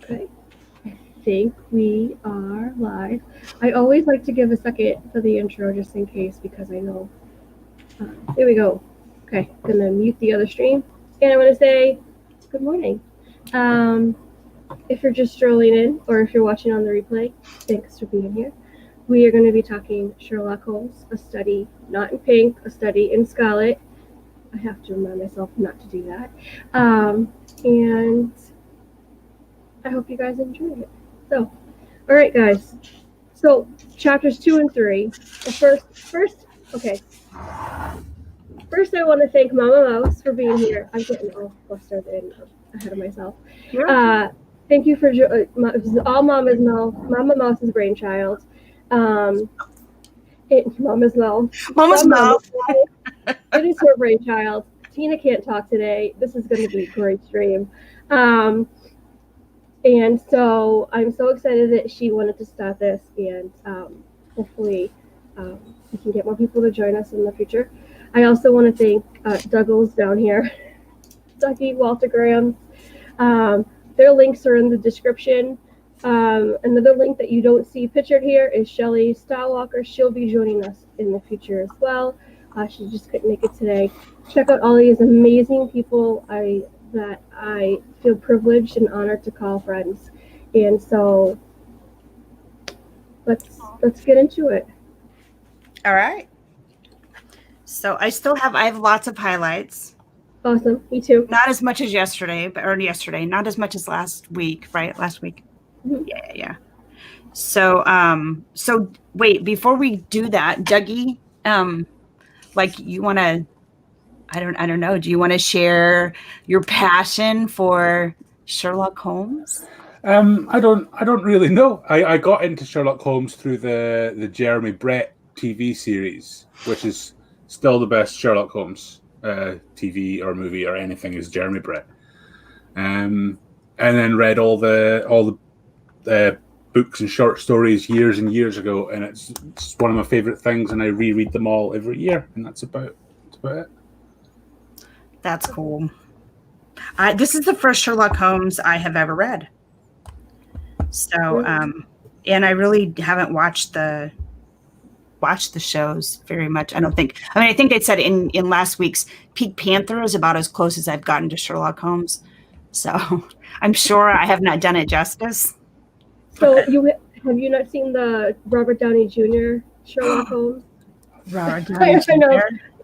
Okay. I think we are live. I always like to give a second for the intro just in case because I know. There we go. Okay, gonna mute the other stream. And I want to say good morning. If you're just strolling in or if you're watching on the replay, thanks for being here. We are going to be talking Sherlock Holmes, a study not in pink, a study in Scarlet. I have to remind myself not to do that. And I hope you guys enjoy it. So, all right, guys. So, chapters 2 and 3. Okay. First, I want to thank Mama Mouse for being here. I'm getting all flustered and ahead of myself. Thank you for all Mama Mouse's brainchild. Mama's Mouse. It is her brainchild. Tina can't talk today. This is going to be a great stream. And so I'm so excited that she wanted to start this, and hopefully we can get more people to join us in the future. I also want to thank Douglas down here, Dougie, Walter Graham. Their links are in the description. Another link that you don't see pictured here is Shelley Starwalker. She'll be joining us in the future as well. She just couldn't make it today. Check out all these amazing people that I feel privileged and honored to call friends. And so let's get into it. All right. So I have lots of highlights. Awesome. Me too. Not as much as yesterday, not as much as last week, right? Last week. Mm-hmm. Yeah. So wait, before we do that, Dougie, you want to, I don't know. Do you want to share your passion for Sherlock Holmes? I don't really know. I got into Sherlock Holmes through the Jeremy Brett TV series, which is still the best Sherlock Holmes TV or movie or anything is Jeremy Brett. And then read all the books and short stories years and years ago, and it's one of my favorite things, and I reread them all every year, and that's about it. That's cool. This is the first Sherlock Holmes I have ever read. So, and I really haven't watched the shows very much. I think I said in last week's Pink Panther is about as close as I've gotten to Sherlock Holmes. So I'm sure I have not done it justice. So have you not seen the Robert Downey Jr. Sherlock Holmes? Robert Downey Jr.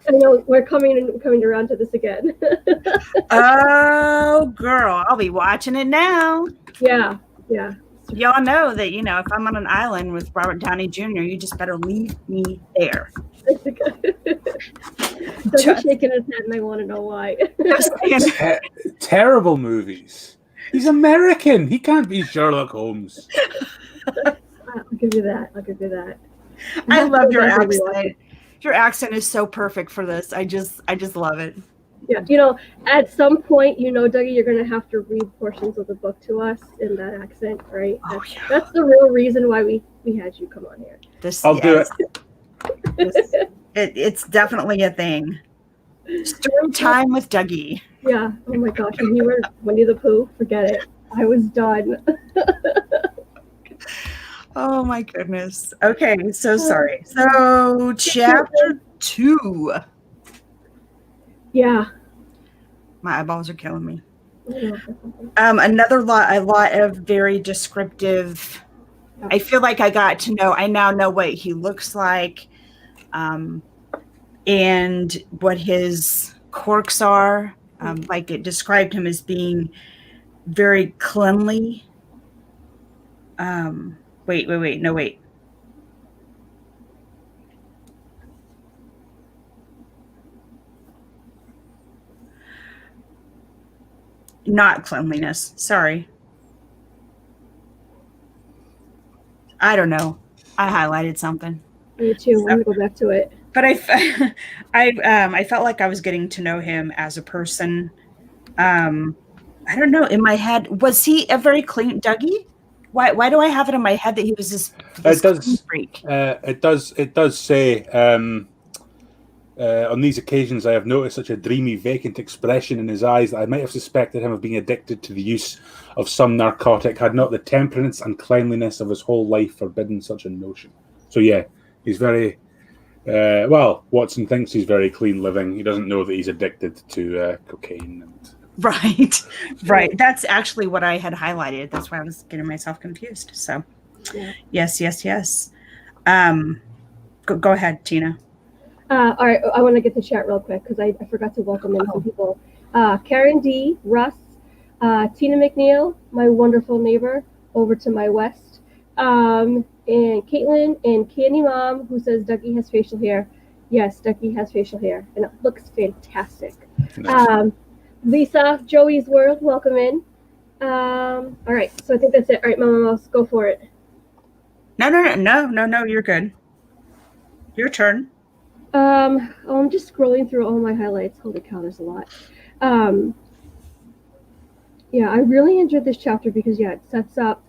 I know we're coming around to this again. Oh, girl, I'll be watching it now. Yeah. Y'all know that, if I'm on an island with Robert Downey Jr., you just better leave me there. So he's shaking his head, and I want to know why. Terrible movies. He's American. He can't be Sherlock Holmes. I'll give you that. I love your accent. Your accent is so perfect for this. I just love it. Yeah, at some point, Dougie, you're going to have to read portions of the book to us in that accent, right? That's the real reason why we had you come on here. I'll do it. It's definitely a thing. Story time with Dougie. Yeah. Oh my gosh. When you were Winnie the Pooh, forget it. I was done. Oh my goodness. Okay. So sorry. So chapter 2. Yeah. My eyeballs are killing me. A lot of very descriptive. I feel like I now know what he looks like, and what his quirks are. Like it described him as being very cleanly. Wait. Not cleanliness. Sorry. I don't know. I highlighted something. Me too. I'm gonna go back to it. But I felt like I was getting to know him as a person. I don't know. In my head, was he a very clean Dougie? Why do I have it in my head that he was this clean freak? It does say On these occasions, I have noticed such a dreamy, vacant expression in his eyes that I might have suspected him of being addicted to the use of some narcotic, had not the temperance and cleanliness of his whole life forbidden such a notion. So yeah, he's very... well, Watson thinks he's very clean living. He doesn't know that he's addicted to cocaine. Right. That's actually what I had highlighted. That's why I was getting myself confused. So, Yeah. yes. Go ahead, Tina. All right, I want to get the chat real quick because I forgot to welcome in some people. Karen D, Russ, Tina McNeil, my wonderful neighbor over to my west, and Caitlin and Candy Mom, who says Dougie has facial hair. Yes, Dougie has facial hair, and it looks fantastic. Nice. Lisa, Joey's World, welcome in. All right, so I think that's it. All right, Mama Mouse, go for it. No, you're good. Your turn. I'm just scrolling through all my highlights. Holy cow, there's a lot. Yeah, I really enjoyed this chapter because it sets up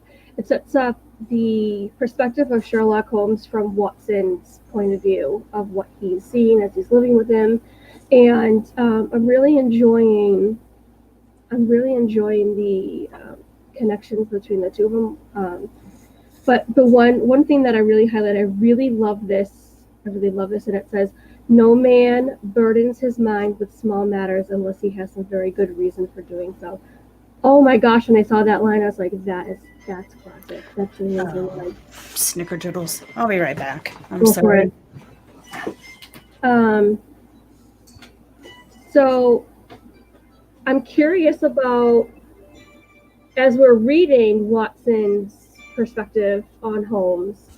the perspective of Sherlock Holmes from Watson's point of view of what he's seeing as he's living with him, and I'm really enjoying the connections between the two of them. But the one thing that I really highlight, I really love this, and it says, "No man burdens his mind with small matters unless he has some very good reason for doing so." Oh my gosh, when I saw that line, I was like, that's classic. That's amazing. Like, Snickerdoodles. I'll be right back. I'm go for sorry. it. So I'm curious about, as we're reading Watson's perspective on Holmes,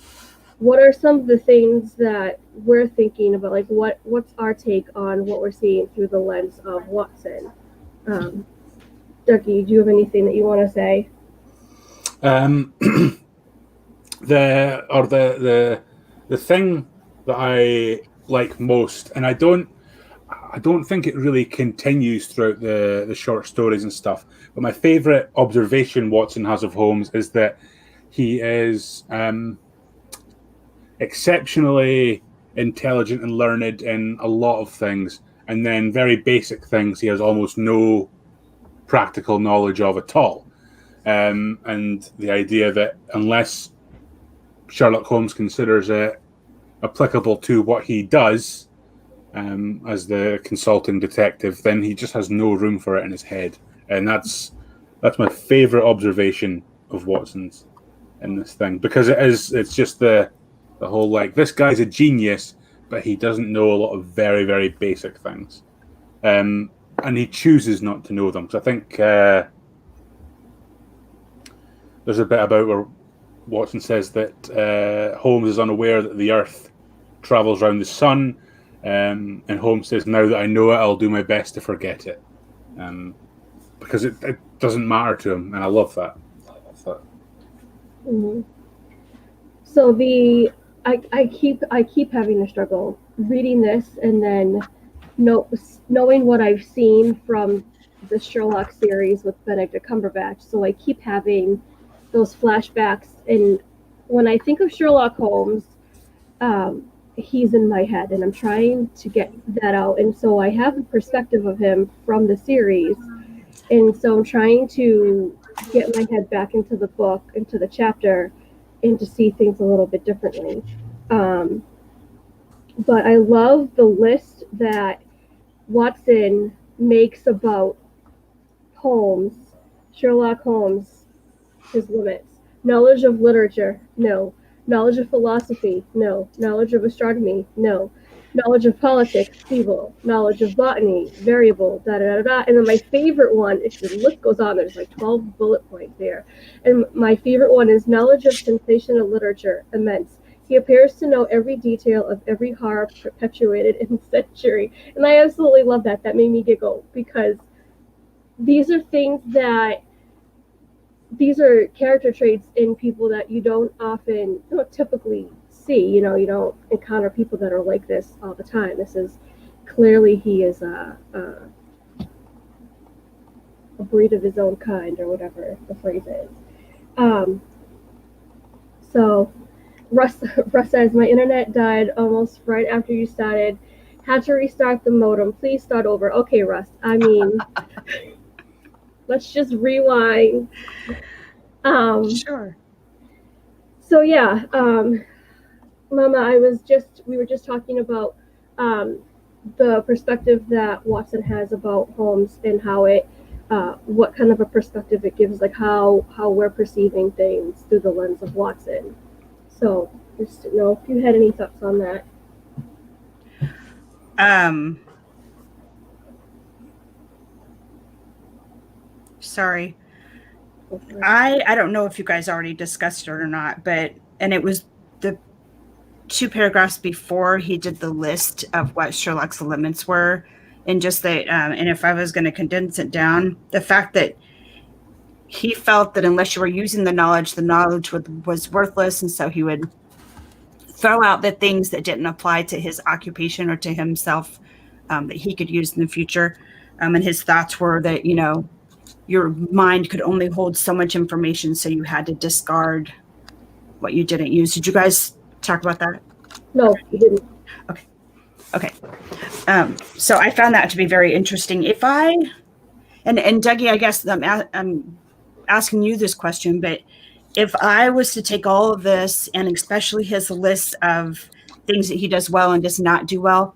what are some of the things that we're thinking about? Like, what's our take on what we're seeing through the lens of Watson? Ducky, do you have anything that you want to say? The thing that I like most, and I don't think it really continues throughout the short stories and stuff, but my favorite observation Watson has of Holmes is that he is exceptionally intelligent and learned in a lot of things, and then very basic things he has almost no practical knowledge of at all. And the idea that unless Sherlock Holmes considers it applicable to what he does as the consulting detective, then he just has no room for it in his head. And that's my favorite observation of Watson's in this thing, because it's just the whole, like, this guy's a genius, but he doesn't know a lot of very, very basic things. And he chooses not to know them. So I think there's a bit about where Watson says that Holmes is unaware that the Earth travels around the sun, and Holmes says, "Now that I know it, I'll do my best to forget it," because it doesn't matter to him, and I love that. Mm-hmm. So I keep having a struggle reading this and then knowing what I've seen from the Sherlock series with Benedict Cumberbatch. So I keep having those flashbacks, and when I think of Sherlock Holmes, he's in my head, and I'm trying to get that out. And so I have a perspective of him from the series, and so I'm trying to get my head back into the book, into the chapter, and to see things a little bit differently. But I love the list that Watson makes about Holmes, Sherlock Holmes, his limits. Knowledge of literature, no. Knowledge of philosophy, no. Knowledge of astronomy, no. Knowledge of politics, feeble. Knowledge of botany, variable, da-da-da-da. And then my favorite one, if the list goes on, there's like 12 bullet points there. And my favorite one is knowledge of sensational literature, immense. He appears to know every detail of every horror perpetuated in the century. And I absolutely love that. That made me giggle, because these are things that, these are character traits in people that you don't typically see. You don't encounter people that are like this all the time. This is clearly, he is a breed of his own kind, or whatever the phrase is. So Russ says, "My internet died almost right after you started Had to restart the modem. Please start over. Okay, Russ. I mean, let's just rewind. Sure. So yeah, Mama, we were just talking about the perspective that Watson has about Holmes and how it, what kind of a perspective it gives, like how we're perceiving things through the lens of Watson. So just to know if you had any thoughts on that. Sorry. I don't know if you guys already discussed it or not, and it was the 2 paragraphs before he did the list of what Sherlock's limits were, and just that, and if I was going to condense it down, the fact that he felt that unless you were using the knowledge was worthless, and so he would throw out the things that didn't apply to his occupation or to himself, that he could use in the future. And his thoughts were that, your mind could only hold so much information, so you had to discard what you didn't use. Did you guys talk about that? No, we didn't. Okay. So I found that to be very interesting. And Dougie, I guess I'm asking you this question, but if I was to take all of this, and especially his list of things that he does well and does not do well,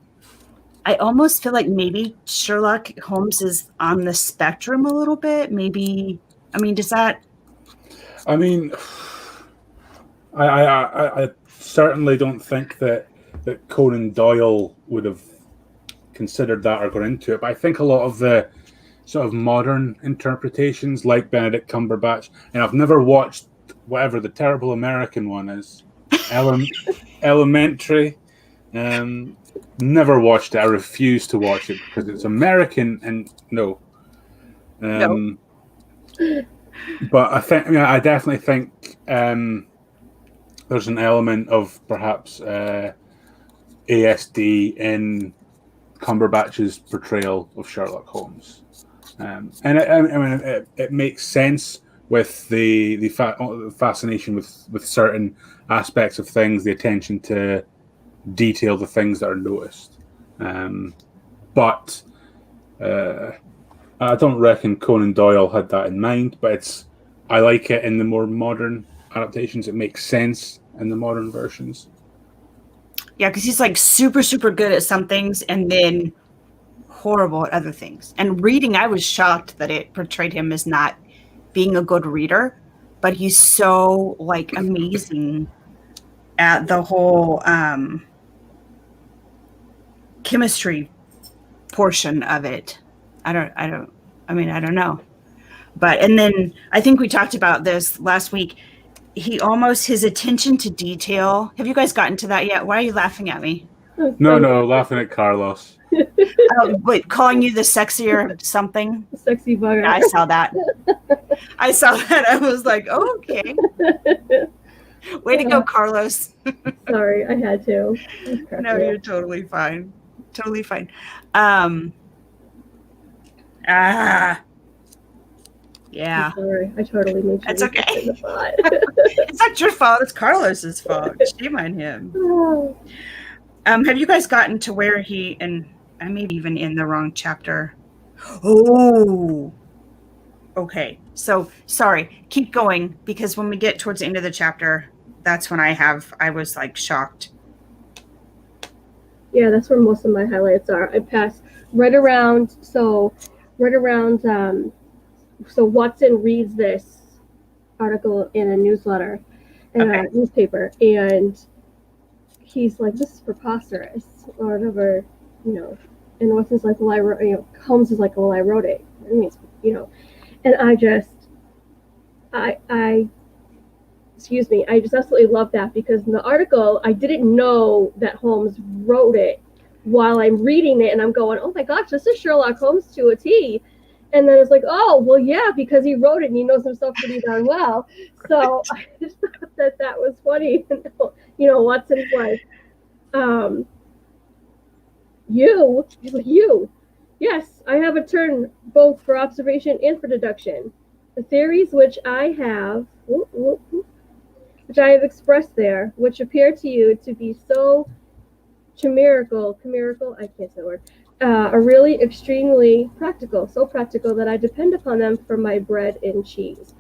I almost feel like maybe Sherlock Holmes is on the spectrum a little bit. Maybe, does that? I certainly don't think that Conan Doyle would have considered that or gone into it. But I think a lot of the sort of modern interpretations, like Benedict Cumberbatch, and I've never watched whatever the terrible American one is, Elementary. Never watched it. I refuse to watch it because it's American and no. No. But I definitely think there's an element of perhaps ASD in Cumberbatch's portrayal of Sherlock Holmes, and it makes sense with the fascination with certain aspects of things, the attention to detail, the things that are noticed. But I don't reckon Conan Doyle had that in mind, but I like it in the more modern adaptations. It makes sense in the modern versions. Yeah, because he's like super, super good at some things and then horrible at other things. And reading, I was shocked that it portrayed him as not being a good reader, but he's so like amazing at the whole chemistry portion of it. I don't know. But, and then I think we talked about this last week. His attention to detail. Have you guys gotten to that yet? Why are you laughing at me? No, laughing at Carlos. Wait, calling you the sexier something? Sexy bugger. Yeah, I saw that. I was like, oh, okay. Way to go, Carlos. Sorry, I had to. No, you're totally fine. Totally fine. Yeah. I'm sorry, I totally made you. That's okay. It's not your fault. It's Carlos's fault. Shame on him. Oh. Have you guys gotten to where he, and I maybe even in the wrong chapter? Oh. Okay. So sorry. Keep going, because when we get towards the end of the chapter, that's when I was like shocked. Yeah, that's where most of my highlights are. I passed right around. So Watson reads this article in a newsletter, in a newspaper, and he's like, "This is preposterous," or whatever, And Watson's like, "Well, I wrote." Holmes is like, "Well, I wrote it." I mean, and I just absolutely love that, because in the article, I didn't know that Holmes wrote it while I'm reading it, and I'm going, "Oh my gosh, this is Sherlock Holmes to a T." And then it's like, oh, well, yeah, because he wrote it and he knows himself pretty darn well. So I just thought that was funny. Watson's like, you. Yes, I have a turn both for observation and for deduction. The theories which I have expressed there, which appear to you to be so chimerical, I can't say the word, are really extremely practical, so practical that I depend upon them for my bread and cheese.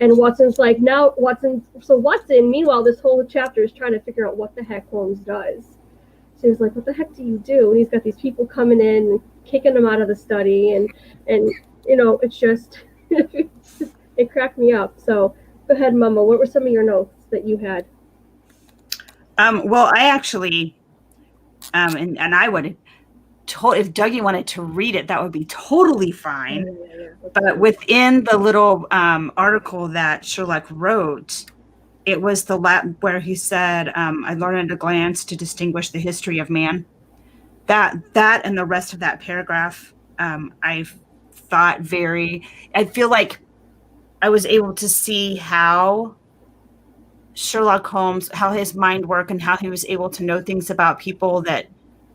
And Watson's like, now Watson, meanwhile, this whole chapter is trying to figure out what the heck Holmes does. So he's like, what the heck do you do? And he's got these people coming in and kicking him out of the study. And it's just, it cracked me up. So go ahead, Mama. What were some of your notes that you had? Well, I actually, and I would, if Dougie wanted to read it, that would be totally fine. Yeah. But within the little article that Sherlock wrote, it was where he said, I learned at a glance to distinguish the history of man. That and the rest of that paragraph, I feel like I was able to see how Sherlock Holmes, how his mind worked and how he was able to know things about people that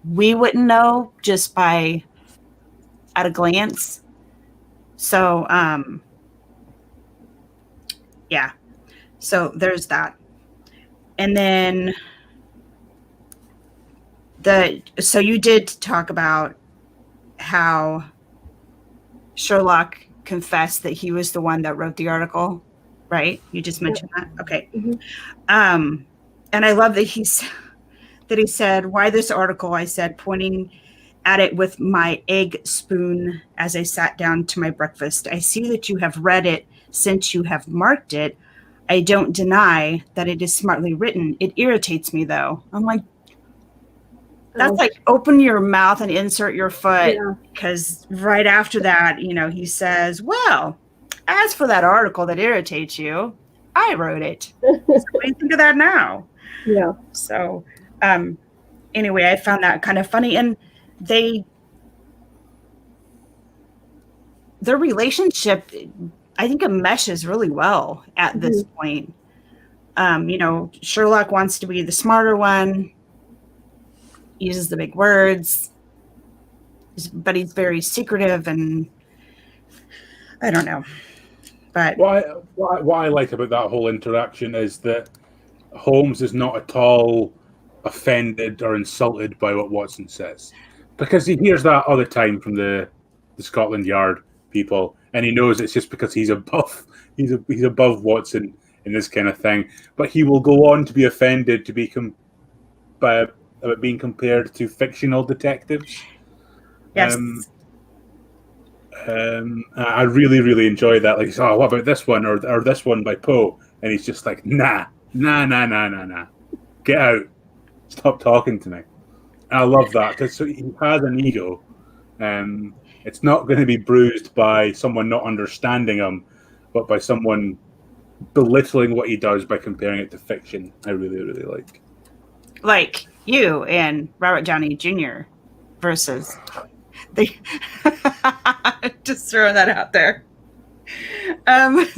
we wouldn't know just at a glance. So, yeah. So there's that. And then so you did talk about how Sherlock confessed that he was the one that wrote the article, right? You just mentioned that. Okay. Mm-hmm. And I love that he said, why this article? I said, pointing at it with my egg spoon as I sat down to my breakfast. I see that you have read it since you have marked it. I don't deny that it is smartly written. It irritates me, though. I'm like, that's like open your mouth and insert your foot, because right after that, he says, well, as for that article that irritates you, I wrote it. So what do you think of that now? Yeah. So anyway, I found that kind of funny. And their relationship, I think it meshes really well at this point. Sherlock wants to be the smarter one, uses the big words, but he's very secretive, and I don't know. But what I like about that whole interaction is that Holmes is not at all offended or insulted by what Watson says, because he hears that all the time from the Scotland Yard people, and he knows it's just because he's above Watson in this kind of thing. But he will go on to be offended to be about being compared to fictional detectives. Yes. I really, really enjoy that. Like, oh, what about this one or this one by Poe? And he's just like, nah. Get out. Stop talking to me. And I love that, because he has an ego. It's not going to be bruised by someone not understanding him, but by someone belittling what he does by comparing it to fiction. I really, really like. Like you and Robert Downey Jr. versus just throwing that out there.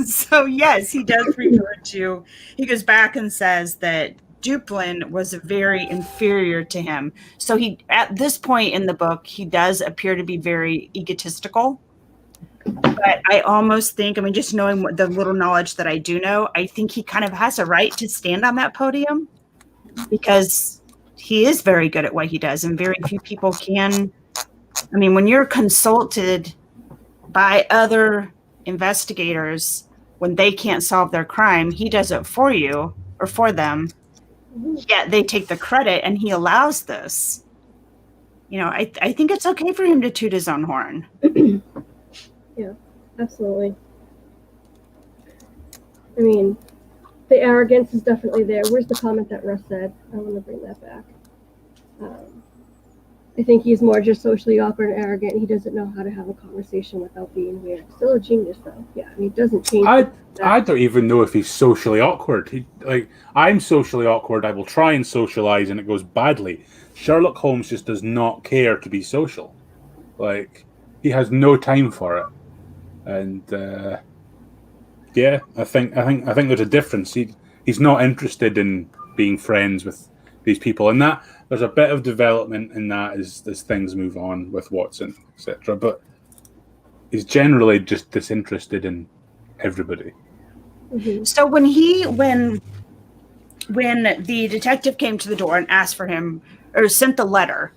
So yes, he does refer to, he goes back and says that Duplin was very inferior to him. So at this point in the book, he does appear to be very egotistical. But I almost think, just knowing the little knowledge that I do know, I think he kind of has a right to stand on that podium, because he is very good at what he does, and very few people can. When you're consulted by other investigators when they can't solve their crime, he does it for you or for them. Yet they take the credit, and he allows this. I think it's okay for him to toot his own horn. Yeah, absolutely. The arrogance is definitely there. Where's the comment that Russ said? I want to bring that back. I think he's more just socially awkward and arrogant. He doesn't know how to have a conversation without being weird. Still a genius, though. Yeah, he doesn't change. I don't even know if he's socially awkward. I'm socially awkward. I will try and socialize, and it goes badly. Sherlock Holmes just does not care to be social. He has no time for it. And yeah, I think there's a difference. He's not interested in being friends with these people, and that there's a bit of development in that as things move on with Watson, etc. But he's generally just disinterested in everybody. Mm-hmm. So when the detective came to the door and asked for him or sent the letter,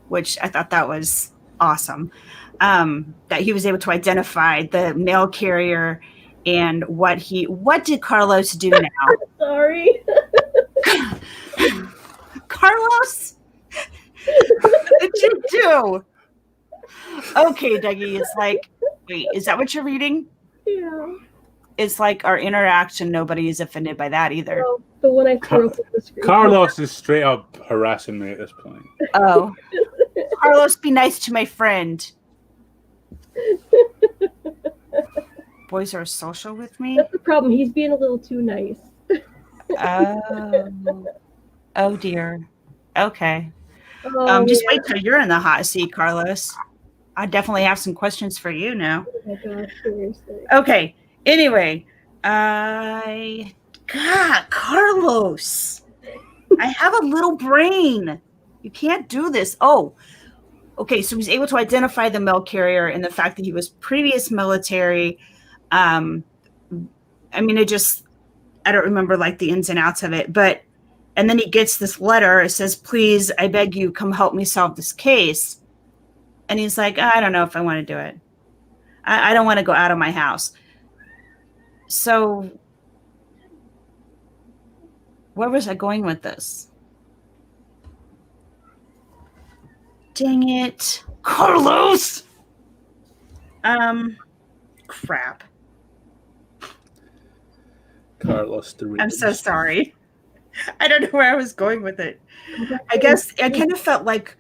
which I thought that was awesome. That he was able to identify the mail carrier and what did Carlos do now? Sorry. Carlos, what did you do? Okay, Dougie, it's like, wait, is that what you're reading? Yeah. It's like our interaction, nobody is offended by that either. Well, the one I threw up at the screen. Carlos is straight up harassing me at this point. Oh. Carlos, be nice to my friend. Boys are social with me? That's the problem. He's being a little too nice. Oh dear. Okay. yeah. Just wait till you're in the hot seat, Carlos. I definitely have some questions for you now. Oh my gosh, seriously. Okay. Anyway, God, Carlos. I have a little brain. You can't do this. Oh, okay. So he's able to identify the mail carrier and the fact that he was previous military. I mean, I don't remember like the ins and outs of it, and then he gets this letter. It says, please, I beg you, come help me solve this case. And he's like, I don't know if I want to do it. I don't want to go out of my house. So where was I going with this? Dang it. Carlos! Crap. Carlos Doritos. I'm so sorry. I don't know where I was going with it. I guess I kind of felt like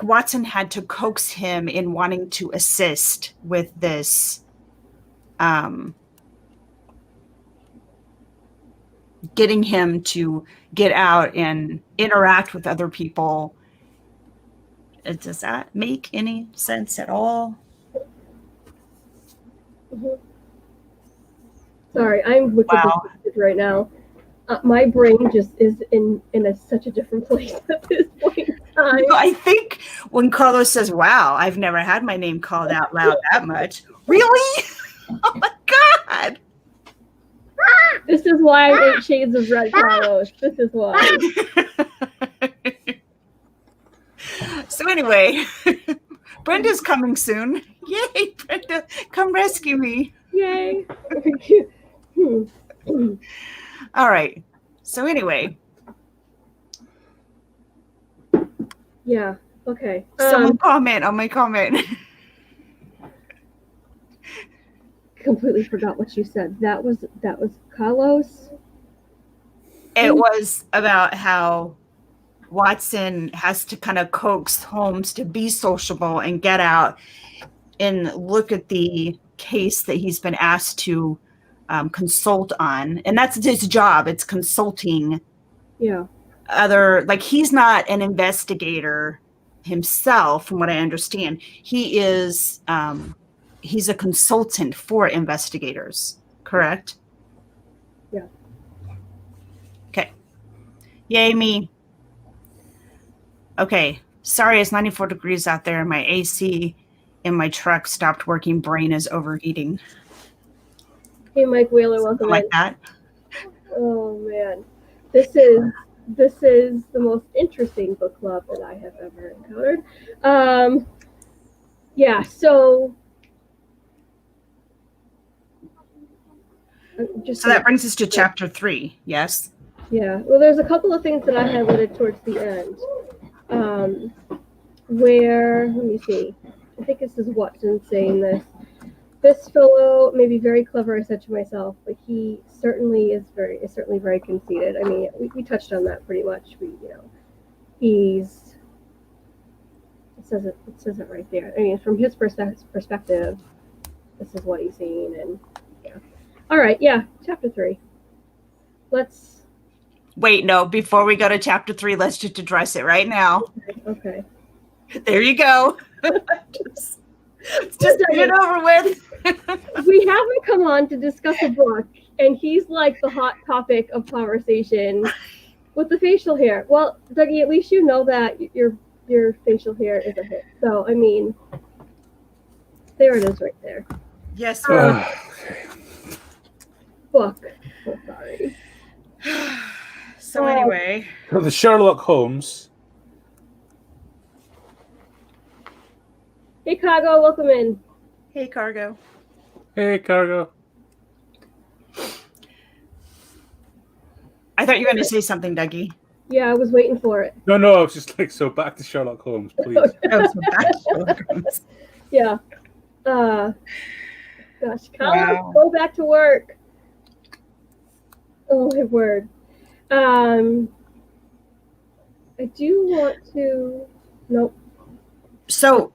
Watson had to coax him in wanting to assist with this getting him to get out and interact with other people. Does that make any sense at all? Mm-hmm. Sorry, I'm looking Wow. at this right now. My brain just is in such a different place at this point in time. No, I think when Carlos says, wow, I've never had my name called out loud that much. Really? Oh my God. This is why I'm 8 Shades of Red, Carlos. This is why. So anyway, Brenda's coming soon. Yay, Brenda, come rescue me. Yay. All right. So anyway. Yeah. Okay. Someone comment on my comment. Completely forgot what you said. That was Carlos. It was about how Watson has to kind of coax Holmes to be sociable and get out and look at the case that he's been asked to consult on. And that's his job. It's consulting. Yeah. He's not an investigator himself, from what I understand. He is, he's a consultant for investigators, correct? Yeah. Okay. Yay, me. Okay. Sorry, it's 94 degrees out there. My AC in my truck stopped working. Brain is overheating. Hey, Mike Wheeler, welcome Like in. that. Oh man, this is the most interesting book club that I have ever encountered. Yeah. So So that brings us to chapter 3. Yes. Yeah. Well, there's a couple of things that I highlighted towards the end. Where, let me see. I think this is Watson saying this. This fellow may be very clever, I said to myself, but he certainly is very conceited. I mean, we touched on that pretty much. It says it right there. I mean, from his perspective, this is what he's seeing, and yeah. All right, yeah, chapter 3. Wait, no, before we go to chapter 3, let's just address it right now. Okay. There you go. just get it over with. We haven't come on to discuss a book, and he's like the hot topic of conversation with the facial hair. Well, Dougie, at least you know that your facial hair is a hit. So, I mean, there it is right there. Yes. Book. So sorry. So anyway. So the Sherlock Holmes. Hey, Cargo, welcome in. Hey, Cargo. Hey, Cargo. I thought you were going to say something, Dougie. Yeah, I was waiting for it. No, I was just like, so back to Sherlock Holmes, please. Oh, so back to Sherlock Holmes. Yeah. Gosh, Carlos, Wow. go back to work. Oh my word. I do want to. Nope. So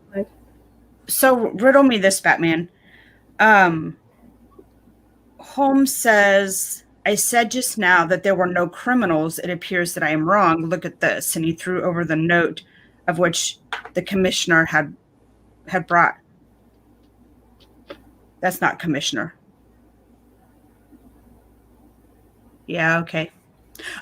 riddle me this, Batman. Holmes says, I said just now that there were no criminals. It appears that I am wrong. Look at this. And he threw over the note of which the commissioner had brought. That's not commissioner. Yeah, okay.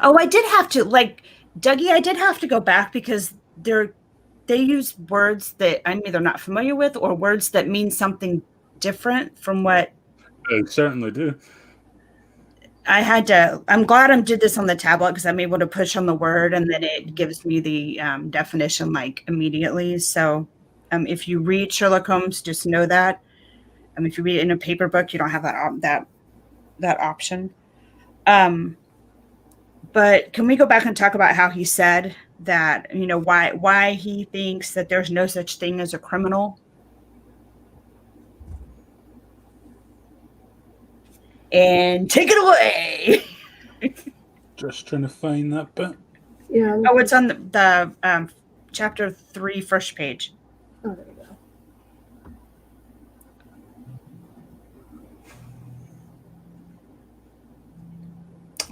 Oh, I did have to, like, Dougie, I did have to go back because they use words that I'm either not familiar with or words that mean something different from what I certainly do. I had to. I'm glad I did this on the tablet because I'm able to push on the word and then it gives me the definition like immediately. So if you read Sherlock Holmes, just know that. If you read it in a paper book, you don't have that option. But can we go back and talk about how he said that, why he thinks that there's no such thing as a criminal? And take it away. Just trying to find that bit. Yeah. Oh, it's on the chapter 3, first page. Oh, there we go.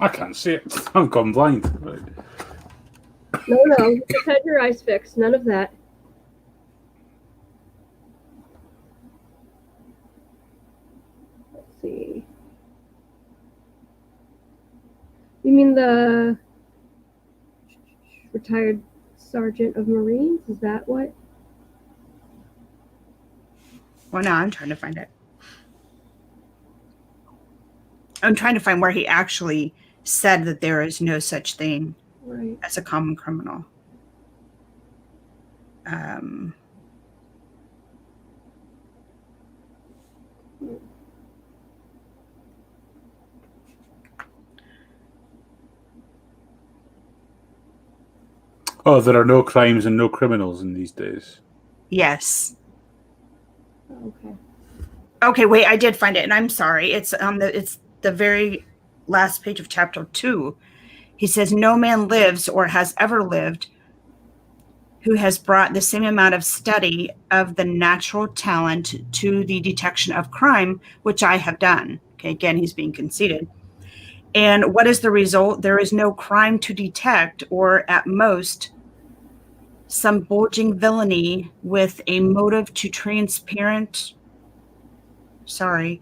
I can't see it. I've gone blind. Right. No. Just had your eyes fixed. None of that. Let's see. You mean the retired sergeant of Marines? Is that what? Well, no, I'm trying to find it. I'm trying to find where he actually said that there is no such thing Right. as a common criminal. Oh, there are no crimes and no criminals in these days. Yes. Okay. Okay, wait, I did find it, and I'm sorry. It's the very last page of chapter 2. He says, no man lives or has ever lived who has brought the same amount of study of the natural talent to the detection of crime, which I have done. Okay, again, he's being conceited. And what is the result? There is no crime to detect, or at most, some bulging villainy with a motive to transparent. Sorry,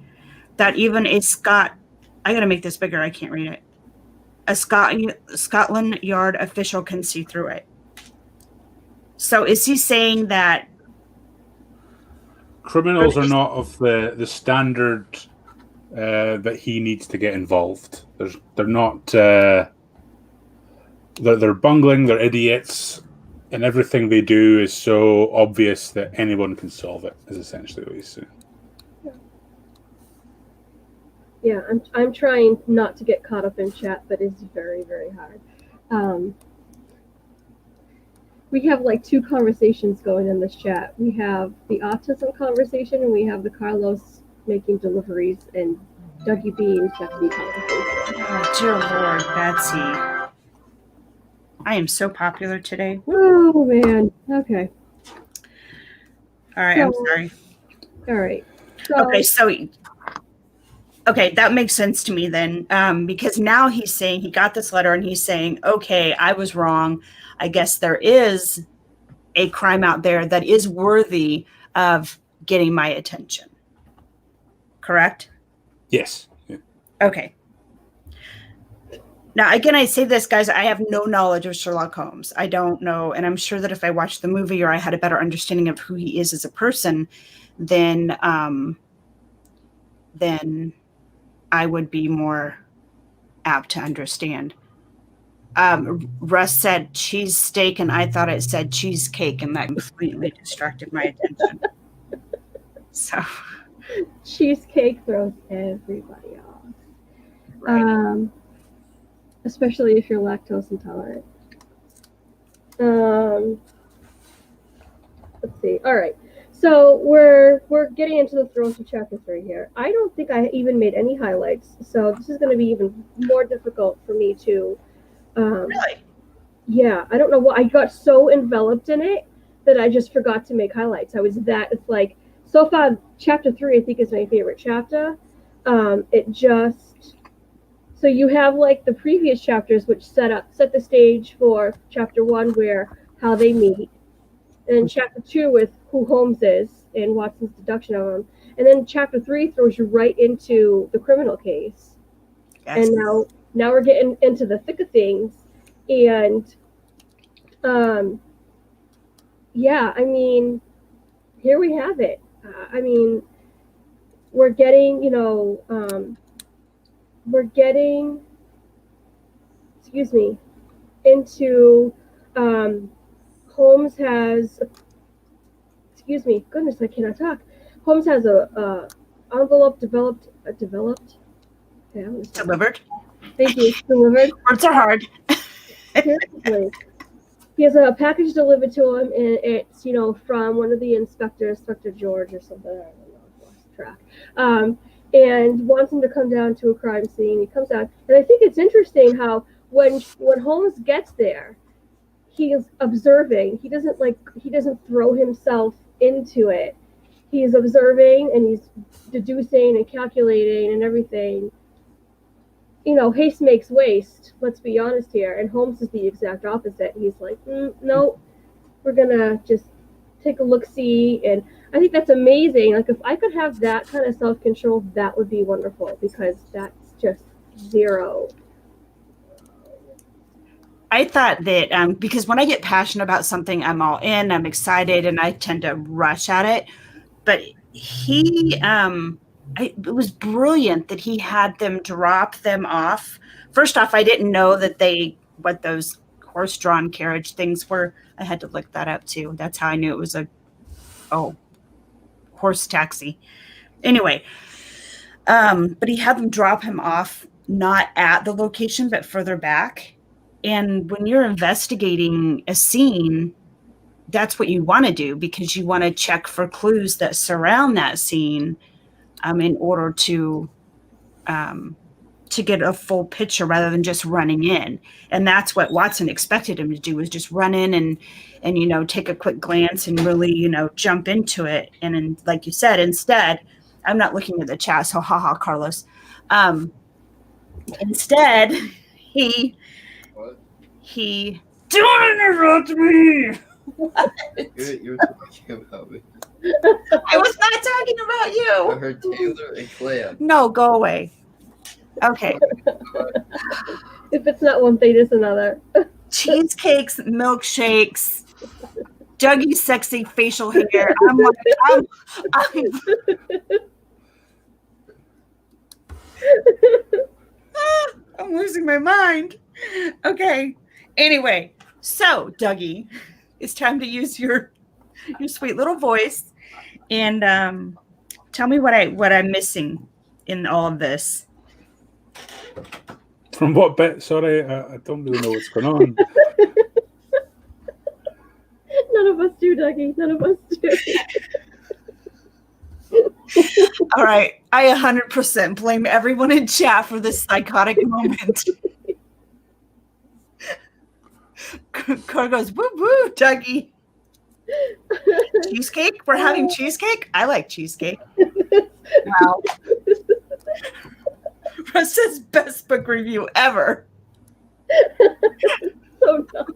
that even a Scot. I got to make this bigger. I can't read it. A Scotland Yard official can see through it. So is he saying that criminals are not of the standard that he needs to get involved? They're not. They're bungling. They're idiots, and everything they do is so obvious that anyone can solve it. Is essentially what he's saying. Yeah, I'm trying not to get caught up in chat, but it's very, very hard. We have like 2 conversations going in this chat. We have the autism conversation, and we have the Carlos making deliveries and Dougie Bean Stephanie conversation. Oh, dear Lord, Betsy. I am so popular today. Oh man. Okay. All right, I'm sorry. All right. Okay, that makes sense to me then, because now he's saying he got this letter and he's saying, okay, I was wrong. I guess there is a crime out there that is worthy of getting my attention. Correct? Yes. Yeah. Okay. Now, again, I say this, guys, I have no knowledge of Sherlock Holmes. I don't know. And I'm sure that if I watched the movie or I had a better understanding of who he is as a person, then I would be more apt to understand. Russ said cheesesteak, and I thought it said cheesecake, and that completely distracted my attention. So, Cheesecake throws everybody off. right. Especially if you're lactose intolerant. Let's see. All right. So we're getting into the throes of chapter 3 here. I don't think I even made any highlights, so this is going to be even more difficult for me to. Really? Yeah, I don't know what I got so enveloped in it that I just forgot to make highlights. It's like so far chapter 3 I think is my favorite chapter. It just so you have like the previous chapters which set the stage for chapter 1 where how they meet, and then chapter 2 with who Holmes is and Watson's deduction of him, and then chapter 3 throws you right into the criminal case. Yes. And now we're getting into the thick of things, and yeah, I mean, here we have it. I mean, we're getting, excuse me, into Holmes has, excuse me, goodness, I cannot talk. Holmes has a envelope developed. Okay, Delivered. Thank you. Delivered. Words are hard. Seriously. He has a package delivered to him, and it's, from one of the inspectors, Inspector George or something. I don't know. I've lost track. And wants him to come down to a crime scene. He comes out, and I think it's interesting how when Holmes gets there, he is observing. He doesn't throw himself into it. He's observing and he's deducing and calculating and everything. Haste makes waste, let's be honest here. And Holmes is the exact opposite. He's like, no, we're going to just take a look-see. And I think that's amazing. Like, if I could have that kind of self-control, that would be wonderful, because that's just zero. I thought that because when I get passionate about something, I'm all in, I'm excited, and I tend to rush at it. But it was brilliant that he had them drop them off. First off, I didn't know that what those horse-drawn carriage things were. I had to look that up too. That's how I knew it was a horse taxi. Anyway, but he had them drop him off not at the location, but further back. And when you're investigating a scene, that's what you want to do, because you want to check for clues that surround that scene in order to get a full picture rather than just running in. And that's what Watson expected him to do, was just run in and take a quick glance and really, jump into it. And then, like you said, instead, I'm not looking at the chat, so haha, Carlos. Instead, he don't interrupt me. What? You're talking about me. I was not talking about I you. heard Taylor and Clam. No, go away. Okay. If it's not one thing, it's another. Cheesecakes, milkshakes, Dougie's sexy facial hair. I'm losing my mind. Okay. Anyway, so Dougie, it's time to use your sweet little voice and tell me what I'm missing in all of this. From what bit? Sorry, I don't really know what's going on. None of us do, Dougie. None of us do. All right. I 100% blame everyone in chat for this psychotic moment. Car goes, woo woo, Dougie. Cheesecake? We're having cheesecake? I like cheesecake. Wow. Russ says best book review ever. So dumb.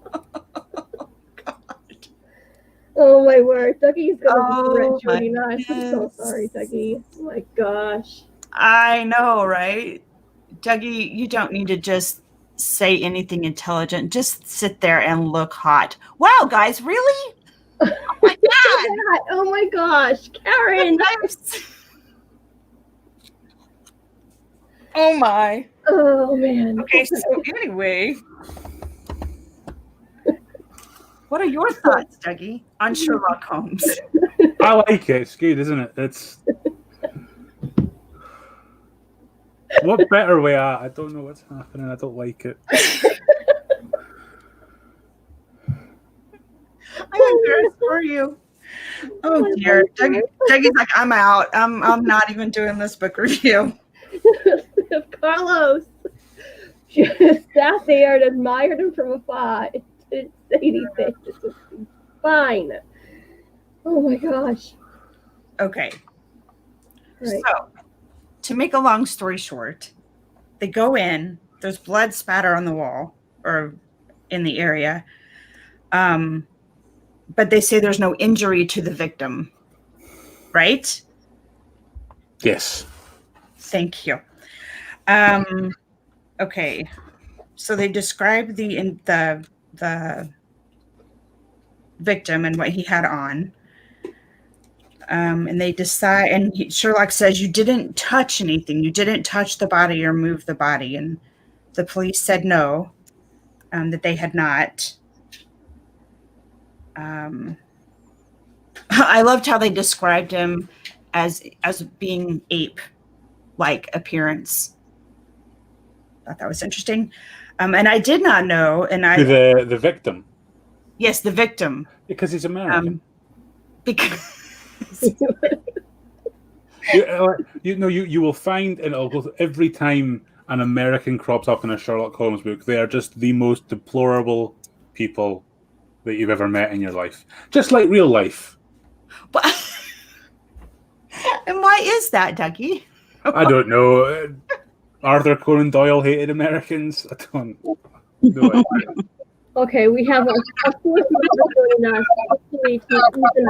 Oh my word, Dougie's gonna regret joining us. I'm so sorry, Dougie. Oh my gosh. I know, right? Dougie, you don't need to just say anything intelligent. Just sit there and look hot. Wow, guys, really? Oh my god! Oh my gosh, Karen! Oh my. Oh man. Okay, so anyway, What are your thoughts, Dougie, on Sherlock Holmes? I like it. It's good, isn't it? It's what better way? I don't know what's happening. I don't like it. I'm embarrassed for you. Oh dear, Dougie's like, I'm out. I'm not even doing this book review. Carlos just sat there and admired him from afar. It didn't say anything. It's just fine. Oh my gosh. Okay. Right. So, to make a long story short, they go in. There's blood spatter on the wall or in the area. But they say there's no injury to the victim. Right? Yes. Thank you. Okay. So they describe the victim and what he had on. And they decide, and Sherlock says, you didn't touch anything. You didn't touch the body or move the body. And the police said no, that they had not. I loved how they described him as being ape-like appearance. Thought that was interesting. And I did not know, and The victim. Yes, the victim. Because he's American. Because you will find in almost every time an American crops up in a Sherlock Holmes book, they are just the most deplorable people that you've ever met in your life. Just like real life. And why is that, Dougie? I don't know. Arthur Conan Doyle hated Americans. I don't know. Okay, we have a couple of people joining us. Hopefully, to even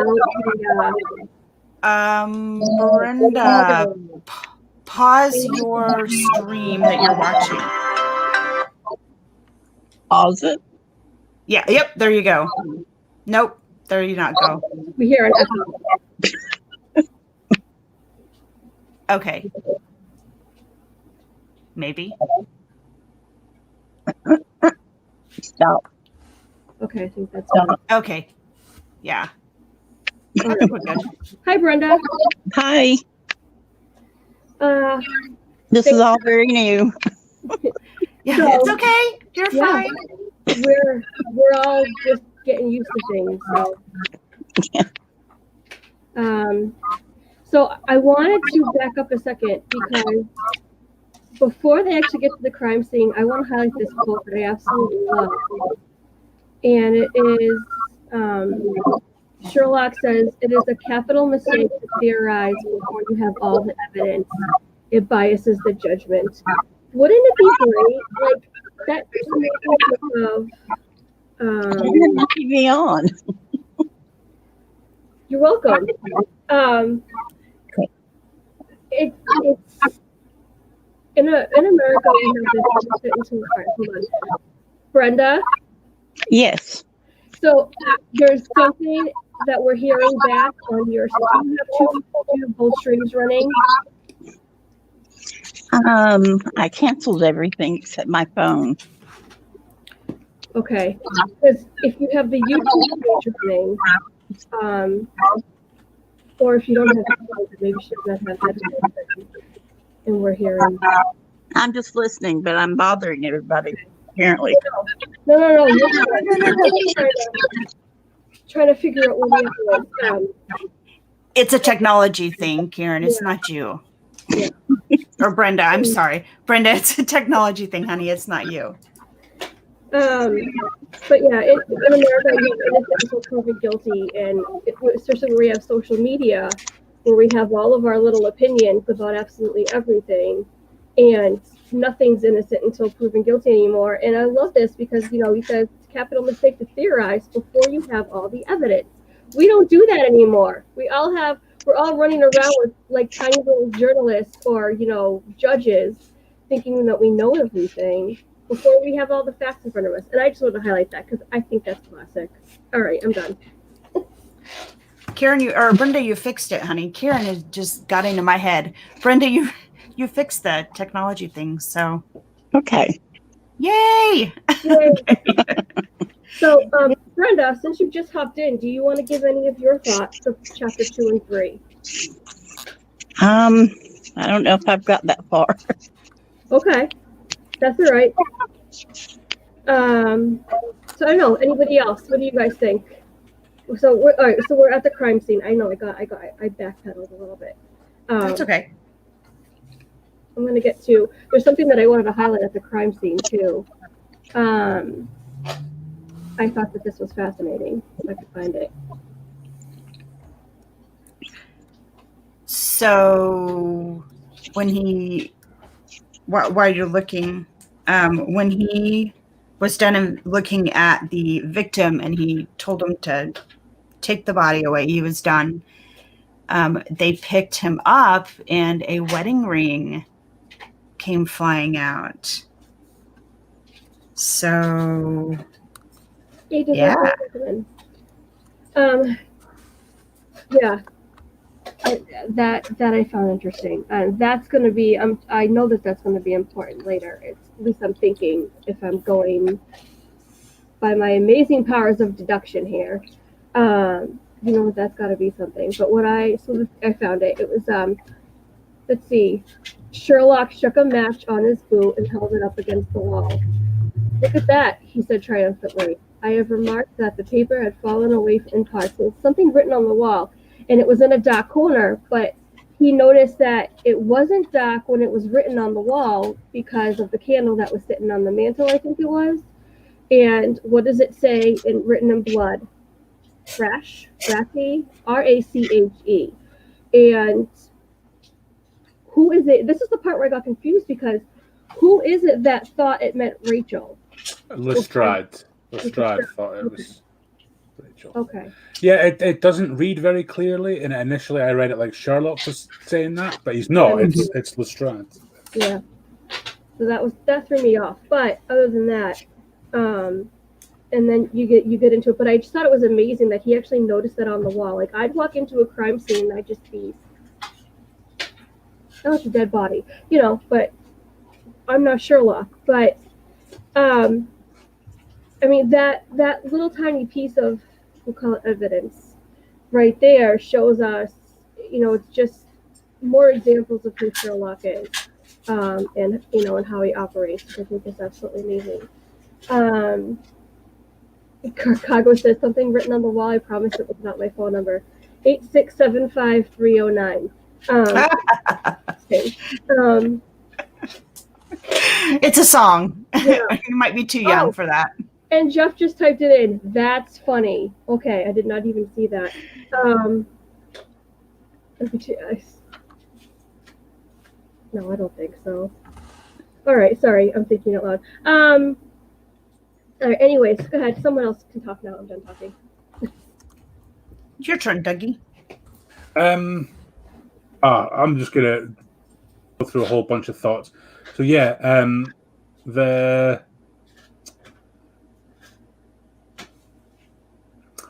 out Brenda, pause your stream that you're watching. Pause it. Yeah, yep, there you go. Nope, there you not go. we hear an echo. Okay. Maybe. Stop. Okay, I think that's Stop. Okay. Yeah. all right. We're good. Hi, Brenda. Hi. This is all very new. Yeah, So- it's okay. You're Yeah. fine. We're all just getting used to things. So I wanted to back up a second because before they actually get to the crime scene, I want to highlight this quote that I absolutely love. And it is Sherlock says, "It is a capital mistake to theorize before you have all the evidence. It biases the judgment." Wouldn't it be great? Like that just makes me think of Turn the TV on. you're welcome. It's in America we have this hold on. Brenda, Yes. so there's something that we're hearing back on your system. You have two both streams running. I canceled everything except my phone. Okay, because if you have the YouTube page running, or if you don't have it, maybe she doesn't have that, and we're hearing. I'm just listening, but I'm bothering everybody, apparently. No. You're trying to figure out what we're doing. It's a technology thing, Karen. It's not you. Yeah. Or Brenda. I'm sorry. Brenda, it's a technology thing, honey. It's not you. But yeah, in America, you have innocent until proven guilty, and especially where we have social media, where we have all of our little opinions about absolutely everything, and nothing's innocent until proven guilty anymore. And I love this because, he says it's a capital mistake to theorize before you have all the evidence. We don't do that anymore. We're all running around with like tiny little journalists or, judges thinking that we know everything before we have all the facts in front of us. And I just want to highlight that because I think that's classic. All right, I'm done. Karen, Brenda, you fixed it, honey. Karen has just got into my head. Brenda, you fixed the technology thing, so Okay. yay! Yay. So, Brenda, since you've just hopped in, do you want to give any of your thoughts of chapter 2 and 3? I don't know if I've got that far. Okay, that's all right. So I don't know. Anybody else? What do you guys think? So we're all right. So we're at the crime scene. I know. I backpedaled a little bit. That's okay. I'm going to get to. There's something that I wanted to highlight at the crime scene too. I thought that this was fascinating. If I could find it. So when while you're looking, when he was done looking at the victim and he told him to take the body away, he was done. They picked him up and a wedding ring came flying out. So yeah. Yeah. That I found interesting, and that's going to be. I know that that's going to be important later. At least I'm thinking, if I'm going by my amazing powers of deduction here, that's got to be something. But I found it. It was let's see. Sherlock shook a match on his boot and held it up against the wall. Look at that, he said triumphantly. I have remarked that the paper had fallen away in parts. There was something written on the wall, and it was in a dark corner, but he noticed that it wasn't dark when it was written on the wall because of the candle that was sitting on the mantle, I think it was. And what does it say written in blood? Rache, R-A-C-H-E. And who is it? This is the part where I got confused, because who is it that thought it meant Rachel? Lestrade. Lestrade thought it was Rachel. Okay. Yeah, it doesn't read very clearly, and initially I read it like Sherlock was saying that, but he's not. It's Lestrade. Yeah. So that threw me off. But other than that, and then you get into it. But I just thought it was amazing that he actually noticed that on the wall. Like, I'd walk into a crime scene and I'd just be, oh, it's a dead body, but I'm not Sherlock. But I mean, that little tiny piece of, we'll call it evidence, right there shows us, it's just more examples of who Sherlock is, and and how he operates, which I think is absolutely amazing. Chicago says something written on the wall. I promise it was not my phone number. 8675309. It's a song. Yeah. You might be too young for that. And Jeff just typed it in. That's funny. Okay, I did not even see that. No, I don't think so. All right, sorry, I'm thinking out loud. All right, anyways, go ahead. Someone else can talk now. I'm done talking. It's your turn, Dougie. I'm just gonna go through a whole bunch of thoughts. So yeah,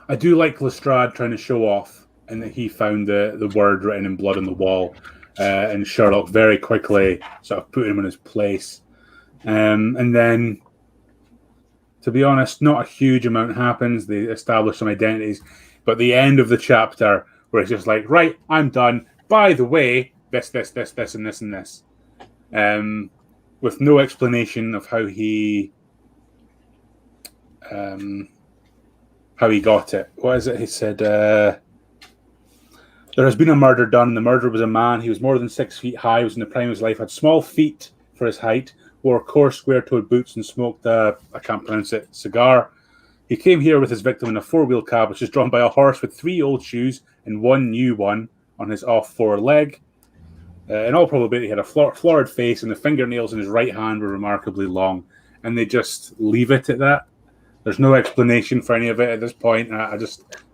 I do like Lestrade trying to show off, and that he found the word written in blood on the wall, and Sherlock very quickly sort of put him in his place. And then, to be honest, not a huge amount happens. They establish some identities, but the end of the chapter where it's just like, right, I'm done. By the way, this, and this, and this. With no explanation of how he got it. What is it? He said, there has been a murder done. The murderer was a man. He was more than 6 feet high, was in the prime of his life, had small feet for his height, wore coarse square-toed boots, and smoked I can't pronounce it, cigar. He came here with his victim in a four-wheel cab, which is drawn by a horse with 3 old shoes and 1 new one on his off-fore leg. In all probability, he had a florid face, and the fingernails in his right hand were remarkably long. And they just leave it at that. There's no explanation for any of it at this point.